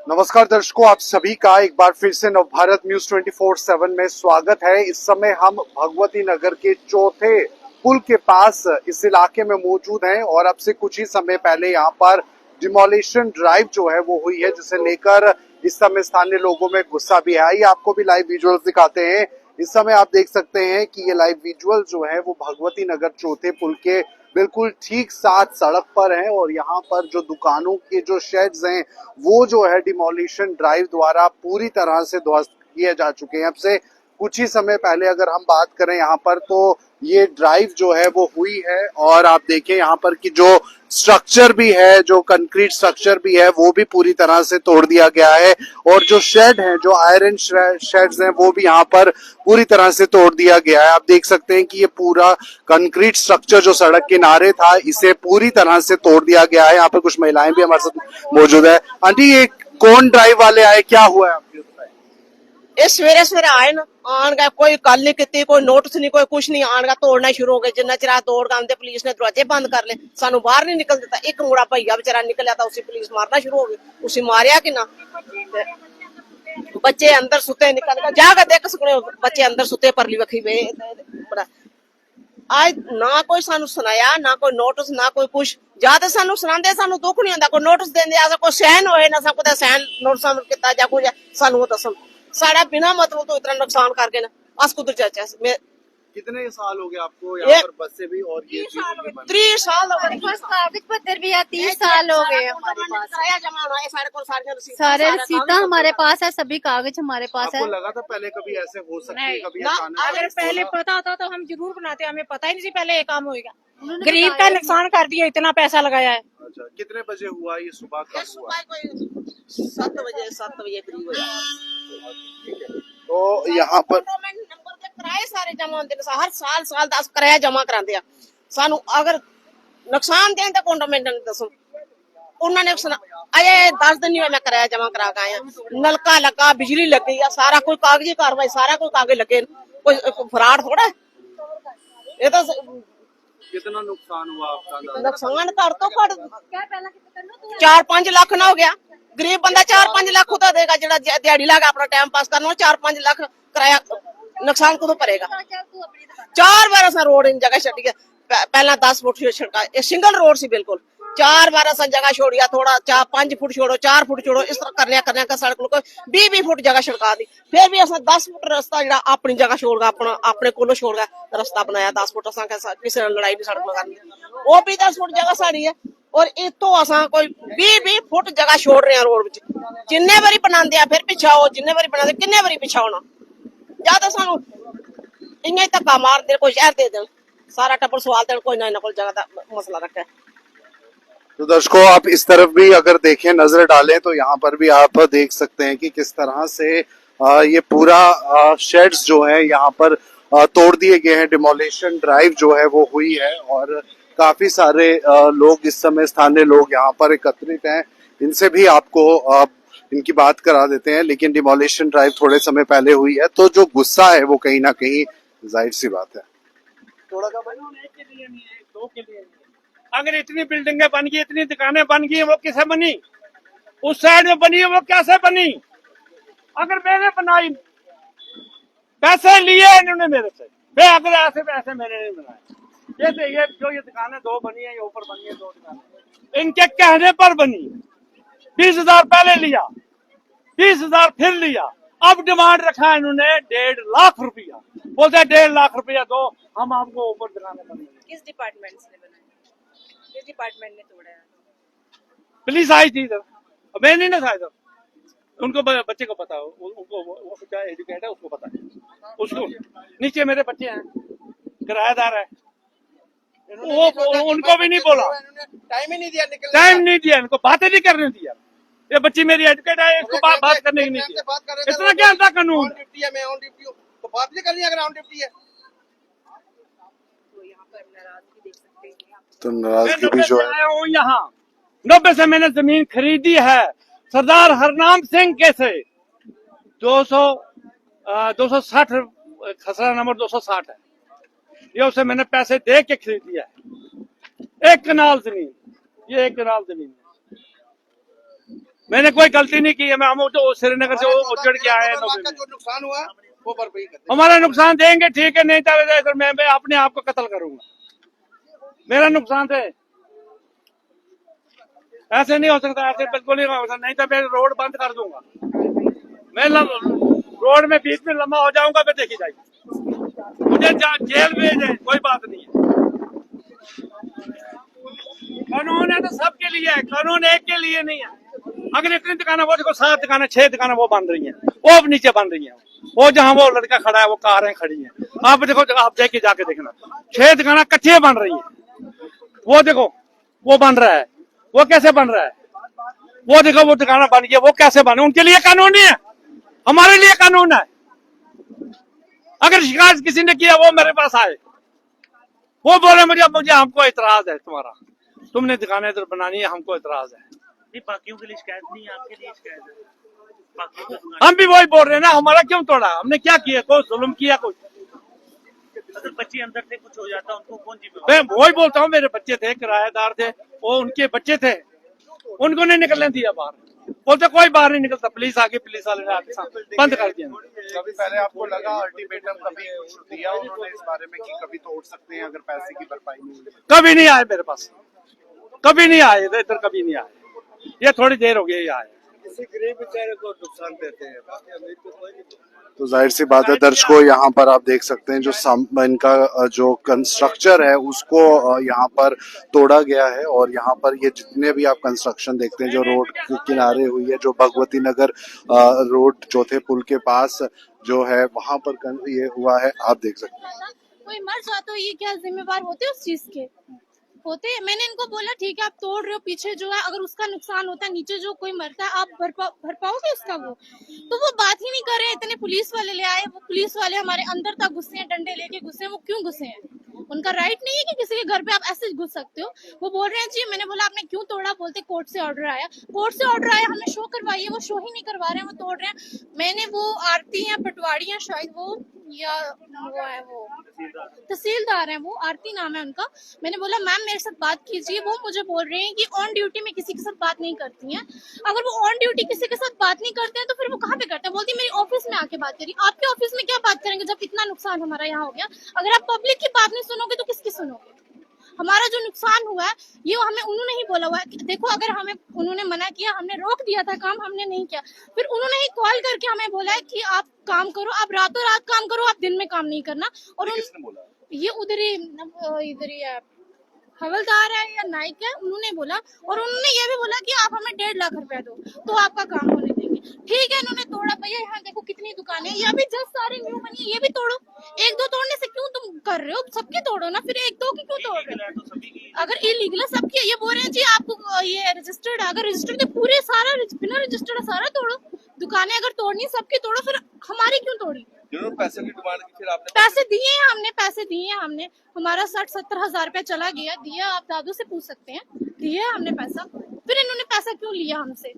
नमस्कार दर्शकों, आप सभी का एक बार फिर से नवभारत न्यूज 24/7 में स्वागत है। इस समय हम भगवती नगर के चौथे पुल के पास इस इलाके में मौजूद हैं और अब से कुछ ही समय पहले यहाँ पर डिमोलिशन ड्राइव जो है वो हुई है, जिसे लेकर इस समय स्थानीय लोगों में गुस्सा भी है। आइए आपको भी लाइव विजुअल्स दिखाते हैं। इस समय आप देख सकते हैं कि ये लाइव विजुअल जो है वो भगवती नगर चौथे पुल के बिल्कुल ठीक साथ सड़क पर है और यहाँ पर जो दुकानों के जो शेड्स हैं वो जो है डिमोलिशन ड्राइव द्वारा पूरी तरह से ध्वस्त किए जा चुके हैं। अब से कुछ ही समय पहले अगर हम बात करें यहाँ पर, तो ये ड्राइव जो है वो हुई है और आप देखें यहाँ पर कि जो स्ट्रक्चर भी है, जो कंक्रीट स्ट्रक्चर भी है, वो भी पूरी तरह से तोड़ दिया गया है और जो शेड है, जो आयरन शेड्स हैं, वो भी यहाँ पर पूरी तरह से तोड़ दिया गया है। आप देख सकते हैं कि ये पूरा कंक्रीट स्ट्रक्चर जो सड़क किनारे था, इसे पूरी तरह से तोड़ दिया गया है। यहाँ पर कुछ महिलाएं भी हमारे साथ मौजूद है। आंटी, ये कौन ड्राइव वाले आए, क्या हुआ है आपके? ਇਹ ਸਵੇਰੇ ਸਵੇਰੇ ਆਏ ਨਾ ਆਣ ਗਏ, ਕੋਈ ਗੱਲ ਨਹੀਂ ਕੀਤੀ, ਕੋਈ ਨੋਟਿਸ ਨਹੀਂ, ਕੋਈ ਕੁਛ ਨਹੀਂ। ਆਣ ਗਾ ਤੋੜਨਾ ਸ਼ੁਰੂ ਹੋ ਗਏ। ਜਿੰਨਾ ਚਿਰ ਤੋੜ ਗਾਂਦੇ ਪੁਲਿਸ ਨੇ ਦਰਵਾਜ਼ੇ ਬੰਦ ਕਰ ਲਏ, ਸਾਨੂੰ ਬਾਹਰ ਨਹੀਂ ਨਿਕਲ ਦਿੱਤਾ। ਇੱਕ ਮੁੰਡਾ ਭਈਆ ਵਿਚਾਰਾ ਨਿਕਲਿਆ ਤਾਂ ਉਸੇ ਪੁਲਿਸ ਮਾਰਨਾ ਸ਼ੁਰੂ ਹੋ ਗਈ। ਉਸੇ ਮਾਰਿਆ ਕਿ ਨਾ, ਬੱਚੇ ਅੰਦਰ ਸੁੱਤੇ ਨਿਕਲ ਗਏ। ਜਾ ਕੇ ਦੇਖ ਸਕਣੇ ਬੱਚੇ ਅੰਦਰ ਸੁੱਤੇ ਪਰਲੀ ਵਖੀ ਵੇ। आज ना कोई सानू सुनाया, ना कोई नोटिस, ना कोई कुछ। ज्यादा सानू सुनांदे सानू दुख नहीं होंदा। कोई नोटिस देंदे आ कोई सहन होए ना, सब कुछ सहन नोटिस किता जा कुछ सानू दसो। साड़ा बिना मतलब तो इतना नुकसान करके ना अस कुछ चाचा मैं। कितने साल हो गए आपको यहाँ पर बस से भी और ये 30 साल हो गए। कागज पत्र भी है, 30 साल हो गए हमारे पास। किराया जमा होना है सारे को, सारे रसीदा हमारे पास है, सभी कागज हमारे पास है। आपको लगा था पहले कभी ऐसे हो सकती है? कभी अगर पहले पता होता तो हम जरूर बनाते। हमें पता ही नहीं पहले ये काम होएगा। गरीब का नुकसान कर दिया, इतना पैसा लगाया है। अच्छा, कितने बजे हुआ ये? सुबह का हुआ? 7 बजे करीब हुआ। तो यहाँ पर किराए सारे जमा होते हैं। हर साल 10 किराया जमा कराते हैं। सानू अगर नुकसान दें तो कौन दसो। उन्होंने अजे 10 दिन नहीं हुए मैं किराया जमा करा के आया। नलका लगा, बिजली लग गई है, सारा कोई कागजी कार्रवाई, सारा कोई कागज लगे। कोई फराड थोड़ा है ये तो। कितना नुकसान हुआ आपका? नुकसान कर तो 4-5 लाख ना हो गया। गरीब बंदा 4-5 लाख खुद देगा, जो दिहाड़ी लगा अपना टाइम पास करना। 4-5 लाख किराया नुकसान खुद भरेगा। 4 बार असा रोड इन जगह छड़ी है। पहला 10 फुट छिड़का, सिंगल रोड सी बिल्कुल। 4 बार असा जगह छोड़िया, थोड़ा 5 फुट छोड़ो, 4 फुट छोड़ो, इस तरह करने का सड़क को 20 फुट जगह छिड़का दी। फिर भी असा 10 फुट रास्ता जो अपनी जगह छोड़ गया, अपने कोलो छोड़ गया रास्ता बनाया 10 फुट। असा किसी ने लड़ाई नहीं सड़क में करनी, वो भी 10 फुट जगह साड़ी है। और इतो असा कोई 20 फुट जगह छोड़ रहे हैं रोड में। जिन्ने बारी बनाते फिर पिछाओ, जिन्ने बारी बनाते किन्ने बारी पिछा होना। ज्यादा सानू इं धक्का मार दे, कोई शहर दे दे, सारा टप्पर सवाल दे, कोई ना कोई जगह का मसला रखे। तो दर्शकों, आप इस तरफ भी अगर देखें, नजर डालें, तो यहाँ पर भी आप देख सकते हैं कि किस तरह से ये पूरा शेड्स जो है यहाँ पर तोड़ दिए गए हैं। डिमोलिशन ड्राइव जो है वो हुई है और काफी सारे लोग इस समय, स्थानीय लोग यहाँ पर एकत्रित हैं। इनसे भी आपको इनकी बात करा देते हैं। लेकिन डिमोलिशन ड्राइव थोड़े समय पहले हुई है, तो जो गुस्सा है वो कहीं ना कहीं जाहिर सी बात है। थोड़ा सा दो के लिए अगर इतनी बिल्डिंगें बन गई, इतनी दुकानें बन गई, वो किसे बनी? उस साइड में बनी है, वो कैसे बनी? अगर मैंने बनाई, पैसे लिए इन्होंने मेरे से, मैं अगर ऐसे पैसे मैंने नहीं बनाए। ये जो ये दुकानें 2 बनी है, ये ऊपर बनी है 2 दुकानें, इनके कहने पर बनी। 20,000 पहले लिया, 20,000 फिर लिया, अब डिमांड रखा इन्होंने 1.5 लाख रुपया। बोलते 1.5 लाख रुपया दो, हम आपको ऊपर दुकानें बनेंगे। किस डिपार्टमेंट ने बनाया? किस डिपार्टमेंट ने तोड़ा है? पुलिस आई थी इधर, मैं नहीं ना था इधर। उनको बच्चे को पता हो, उनको वो क्या एजुकेट है उसको पता है। उसको नीचे मेरे बच्चे हैं, किराएदार है, वो उनको भी नहीं बोला, टाइम ही नहीं दिया, टाइम नहीं दिया, इनको बातें नहीं करने दिया। ये बच्ची मेरी एजुकेट है, इसको बात करने की नहीं दिया। इतना क्या था कानून? मैं ऑन ड्यूटी हूं तो बात भी करनी अगर ऑन ड्यूटी है। तो यहाँ पर नाराजगी देख सकते हैं। तो नाराजगी भी जो है, यहाँ 90 से मैंने जमीन खरीदी है सरदार हरनाम सिंह के से। 260 खसरा नंबर 260 है। ये उसे मैंने पैसे दे के खरीद लिया है। 1 कनाल जमीन, ये 1 कनाल जमीन है। मैंने कोई गलती नहीं की है। मैं हम तो श्रीनगर से वो उजड़ के आए हैं। का जो नुकसान हुआ वो भरपाई करते हमारा नुकसान देंगे, ठीक है, नहीं तो मैं अपने आप को कत्ल करूंगा। मेरा नुकसान है, ऐसे नहीं हो सकता, ऐसे बिल्कुल नहीं हो सकता, नहीं तो मैं रोड बंद कर दूंगा। मैं रोड में बीच में लंबा हो जाऊंगा, मैं देखी जाएगी, मुझे जेल भेज दे, कोई बात नहीं है। कानून है तो सबके लिए है, कानून एक के लिए नहीं है। अगर इतनी दुकानें, वो देखो 7 दुकानें 6 दुकानें वो बन रही हैं, वो अब नीचे बन रही हैं। वो जहाँ वो लड़का खड़ा है, वो कारें खड़ी हैं। आप देखो, आप देख के जाके देखना, 6 दुकानें कच्चे बन रही हैं। वो देखो, वो बन रहा है, वो कैसे बन रहा है? वो देखो, वो दुकानें बन गई, वो कैसे बने? उनके लिए कानून नहीं है, हमारे लिए कानून है। अगर शिकायत किसी ने किया, वो मेरे पास आए, वो बोले मुझे हमको इतराज है तुम्हारा, तुमने दुकानें इधर बनानी है, हमको इतराज है। बाकियों के लिए शिकायत नहीं है, आपके लिए शिकायत है। बाकियों की दुकान, हम भी वही बोल रहे हैं ना, हमारा क्यों तोड़ा? हमने क्या किया? कोई जुल्म किया? कोई? अगर बच्चे अंदर से कुछ हो जाता उनको कौन जिम्मेवार? मैं वही बोलता हूँ, मेरे बच्चे थे, किराएदार थे, वो उनके बच्चे थे, उनको नहीं निकलने दिया बाहर। बोलते कोई बाहर नहीं निकलता, पुलिस आके, पुलिस वाले ने आके बंद कर दिया। कभी पहले आपको लगा अल्टीमेटम कभी दिया उन्होंने इस बारे में कि कभी तोड़ सकते हैं अगर पैसे की भरपाई नहीं हुई? कभी नहीं आए मेरे पास, कभी नहीं आए इधर, कभी नहीं आए। ये थोड़ी देर हो गई ये आए। किसी गरीब बेचारे को नुकसान देते हैं, तो जाहिर सी बात है दर्शकों, यहाँ पर आप देख सकते हैं जो इनका जो कंस्ट्रक्चर है उसको यहाँ पर तोड़ा गया है। और यहाँ पर ये जितने भी आप कंस्ट्रक्शन देखते हैं जो रोड के किनारे हुई है, जो भगवती नगर रोड चौथे पुल के पास जो है वहाँ पर ये हुआ है, आप देख सकते हैं। कोई मर जाता है, ये क्या जिम्मेवार होते उस चीज के? होते। मैंने इनको बोला ठीक है आप तोड़ रहे हो, पीछे जो है अगर उसका नुकसान होता है, नीचे जो कोई मरता है, आप भर पाओगे उसका? वो बात ही नहीं कर रहे। इतने पुलिस वाले ले आए, वो पुलिस वाले हमारे अंदर तक घुसे हैं, डंडे लेके घुसे हैं। वो क्यों घुसे हैं? उनका राइट नहीं है कि किसी के घर पे आप ऐसे घुस सकते हो। वो बोल रहे हैं जी, मैंने बोला आपने क्यों तोड़ा? बोलते कोर्ट से ऑर्डर आया। कोर्ट से ऑर्डर आया, हमें शो करवाइए। वो शो ही नहीं करवा रहे हैं, वो तोड़ रहे हैं। मैंने वो आरती है, पटवारी है शायद वो, या वो है, वो तहसीलदार है, वो आरती नाम है उनका। मैंने बोला मैम मेरे साथ बात कीजिए। वो मुझे बोल रहे हैं कि ऑन ड्यूटी में किसी के साथ बात नहीं करती हैं। अगर वो ऑन ड्यूटी किसी के साथ बात नहीं करते हैं तो फिर वो कहाँ पे करते हैं? बोलती मेरी ऑफिस में आके बात करी। आपके ऑफिस में क्या बात करेंगे जब इतना नुकसान हमारा यहाँ हो गया? अगर आप पब्लिक की बात नहीं सुनोगे तो किसकी सुनोगे? हमारा जो नुकसान हुआ है ये हमें उन्होंने ही बोला हुआ है कि देखो, अगर हमें उन्होंने मना किया, हमने रोक दिया था काम, हमने नहीं किया। फिर उन्होंने ही कॉल करके हमें बोला है कि आप काम करो, आप रातों रात काम करो, आप दिन में काम नहीं करना। और ये उधर ही है, हवलदार है या नाइक है, उन्होंने बोला। और उन्होंने ये भी बोला कि आप हमें 1.5 लाख रुपया दो तो आपका काम होने देंगे। ठीक है, इन्होंने तोड़ा। भैया यहाँ देखो कितनी दुकानें, ये भी जस्ट सारी न्यू बनी है, ये भी तोड़ो। 1-2 तोड़ने से क्यों तुम कर रहे हो? सबकी तोड़ो ना, फिर 1-2 की क्यों तोड़ रहे हो? अगर इलीगल है सबकी। ये बोल रहे हैं जी आपको ये रजिस्टर्ड है, अगर रजिस्टर्ड है पूरे सारा, बिना रजिस्टर्ड सारा तोड़ो। दुकानें अगर तोड़नी सबकी तोड़ो, फिर हमारी क्यों तोड़ी? पैसे की डिमांड की, फिर आपने पैसे दिए हैं हमने, पैसे दिए हैं हमने। हमारा 60-70 हजार रुपया चला गया, दिया। आप दादू से पूछ सकते हैं, दिया हमने पैसा। फिर इन्होंने पैसा क्यों लिया हमसे?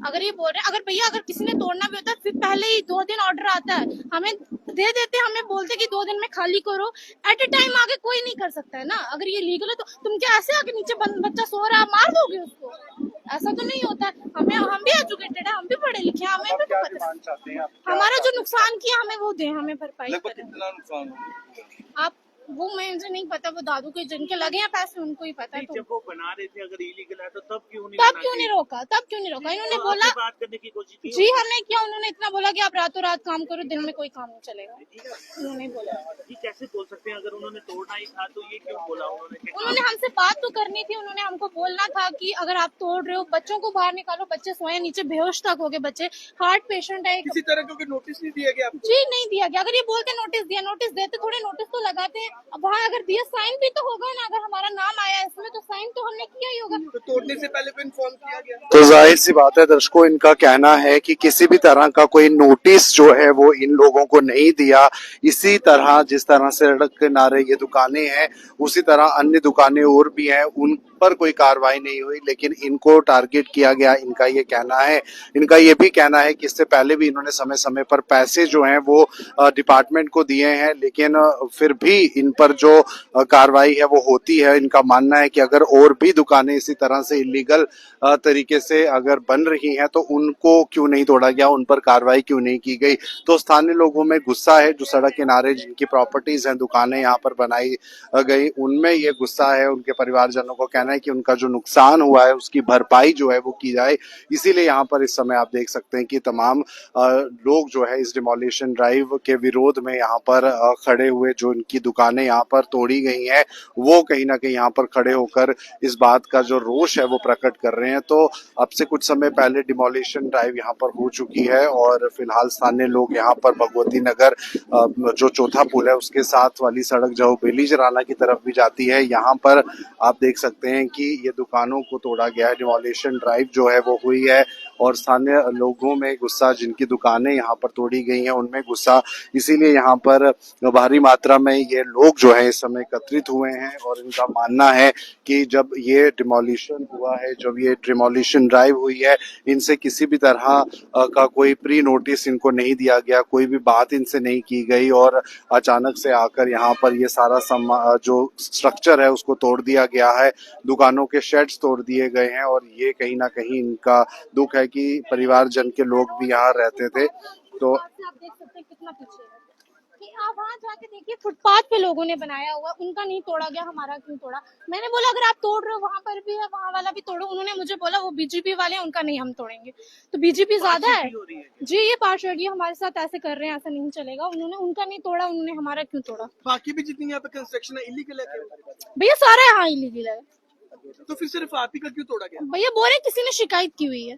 अगर ये बोल रहे हैं, अगर भैया अगर किसी ने तोड़ना भी होता है, फिर पहले ही 2 दिन ऑर्डर आता है, हमें दे देते, हमें बोलते कि 2 दिन में खाली करो। एट ए टाइम आगे कोई नहीं कर सकता है ना। अगर ये लीगल है तो तुम क्या ऐसे आगे नीचे बच्चा सो रहा है मार दोगे उसको? ऐसा तो नहीं होता। हम भी एजुकेटेड है, हम भी पढ़े लिखे हैं, हमें भी तो पता है। हमारा जो नुकसान किया हमें वो दे, हमें भरपाई करें। कितना नुकसान हुआ? आप वो मुझे नहीं पता, वो दादू के जिनके लगे हैं पैसे उनको ही पता है। तो जब वो बना रहे थे, अगर इलीगल है तो तब क्यों नहीं रोका? इन्होंने बोला बात करने की कोशिश की? जी हमने किया। उन्होंने इतना बोला कि आप रातों रात काम करो, दिन में कोई काम नहीं चलेगा। उन्होंने बोला। ये कैसे बोल सकते हैं? अगर उन्होंने तोड़ना ही था तो ये क्यों बोला उन्होंने हमसे बात तो करनी थी। उन्होंने हमको बोलना था कि अगर आप तोड़ रहे हो, बच्चों को बाहर निकालो। बच्चे सोए नीचे, बेहोश तक हो गए बच्चे, हार्ट पेशेंट है। किसी तरह का नोटिस नहीं दिया गया? जी नहीं दिया गया। अगर ये बोलते नोटिस दिया, नोटिस देते, थोड़े नोटिस तो लगाते। अब वहाँ अगर दिया साइन भी तो होगा ना। अगर हमारा नाम आया इसमें तो साइन तो हमने किया ही होगा। तो तोड़ने से पहले को इन्फॉर्म किया गया? तो जाहिर सी बात है दर्शकों, इनका कहना है कि किसी भी तरह का कोई नोटिस जो है वो इन लोगों को नहीं दिया। इसी तरह जिस तरह से सड़क किनारे ये दुकानें हैं, उसी तरह अन्य दुकानें और भी हैं, उन पर कोई कार्रवाई नहीं हुई, लेकिन इनको टारगेट किया गया, इनका ये कहना है। इनका ये भी कहना है कि इससे पहले भी इन्होंने समय समय पर पैसे जो हैं वो डिपार्टमेंट को दिए हैं, लेकिन फिर भी इन पर जो कार्रवाई है वो होती है। इनका मानना है कि अगर और भी दुकानें इसी तरह से इलीगल तरीके से अगर बन रही हैं तो उनको क्यों नहीं तोड़ा गया, उन पर कार्रवाई क्यों नहीं की गई। तो स्थानीय लोगों में गुस्सा है, जो सड़क किनारे जिनकी प्रॉपर्टीज हैं, दुकानें यहाँ पर बनाई गई, उनमें ये गुस्सा है। उनके परिवारजनों को कहना है कि उनका जो नुकसान हुआ है उसकी भरपाई जो है वो की जाए। इसीलिए यहाँ पर इस समय आप देख सकते हैं कि तमाम लोग जो है इस डिमोलिशन ड्राइव के विरोध में यहाँ पर खड़े हुए, जो इनकी दुकानें यहाँ पर तोड़ी गई हैं वो कहीं ना कहीं यहाँ पर खड़े होकर इस बात का जो रोष है वो प्रकट कर रहे हैं। तो अब से कुछ समय पहले डिमोलिशन ड्राइव यहाँ पर हो चुकी है और फिलहाल स्थानीय लोग यहाँ पर भगवती नगर जो चौथा पुल है उसके साथ वाली सड़क जो बेलीजराना की तरफ भी जाती है, यहाँ पर आप देख सकते हैं कि ये दुकानों को तोड़ा गया है। डिमोलिशन ड्राइव जो है वो हुई है और स्थानीय लोगों में गुस्सा, जिनकी दुकानें यहाँ पर तोड़ी गई हैं उनमें गुस्सा, इसीलिए यहाँ पर भारी मात्रा में ये लोग जो है इस समय एकत्रित हुए हैं। और इनका मानना है कि जब ये डिमोलिशन हुआ है, जब ये डिमोलिशन ड्राइव हुई है, इनसे किसी भी तरह का कोई प्री नोटिस इनको नहीं दिया गया, कोई भी बात इनसे नहीं की गई और अचानक से आकर यहाँ पर ये सारा जो स्ट्रक्चर है उसको तोड़ दिया गया है, दुकानों के शेड्स तोड़ दिए गए हैं। और ये कहीं ना कहीं इनका दुख है कि परिवारजन के लोग भी यहाँ रहते थे। तो आप देख सकते हैं कितना पीछे है कि आप वहाँ जाके देखिए, फुटपाथ पे लोगों ने बनाया हुआ, उनका नहीं तोड़ा गया, हमारा क्यों तोड़ा। मैंने बोला अगर आप तोड़ रहे हो वहाँ पर भी है, वहाँ वाला भी तोड़ो। उन्होंने मुझे बोला वो बीजेपी वाले हैं, उनका नहीं हम तोड़ेंगे। तो बीजेपी ज्यादा है जी, ये पार्षद हमारे साथ ऐसे कर रहे हैं, ऐसा नहीं चलेगा। उन्होंने उनका नहीं तोड़ा, उन्होंने हमारा क्यों तोड़ा। बाकी भी जितनी यहाँ पे कंस्ट्रक्शन है इलीगल है भैया सारा यहाँ इलीगल है, तो फिर सिर्फ आप ही का क्यों तोड़ा गया? भैया बोल रहे किसी ने शिकायत की हुई है।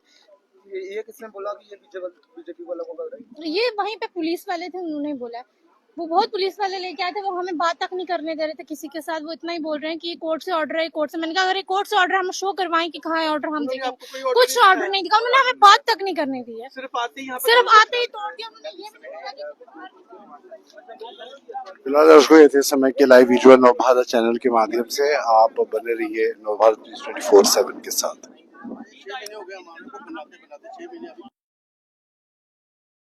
ये किसने बोला कि ये बीजेपी वाला को लग रहा है? ये वहीं पे पुलिस वाले थे, उन्होंने बोला। वो बहुत पुलिस वाले लेके आए थे, वो हमें बात तक नहीं करने दे रहे थे किसी के साथ। वो इतना ही बोल रहे हैं कि कोर्ट से ऑर्डर है, कोर्ट से। मैंने कहा अगर ये कोर्ट से ऑर्डर हम शो करवाएं कि कहाँ है ऑर्डर, हम देखें। कुछ ऑर्डर नहीं दिखा उन्होंने, हमें बात तक नहीं करने दी है। सिर्फ आते ही यहाँ पे सिर्फ आते ही तोड़ दिया उन्होंने। ये भी नहीं बोला कि फिलहाल दर्शकों ये थे समय के लाइव विजुअल नवभारत चैनल के माध्यम से। आप बने रहिए नवभारत 24/7 के साथ। 6 महीने हो गए हमारे को बनाते 6 महीने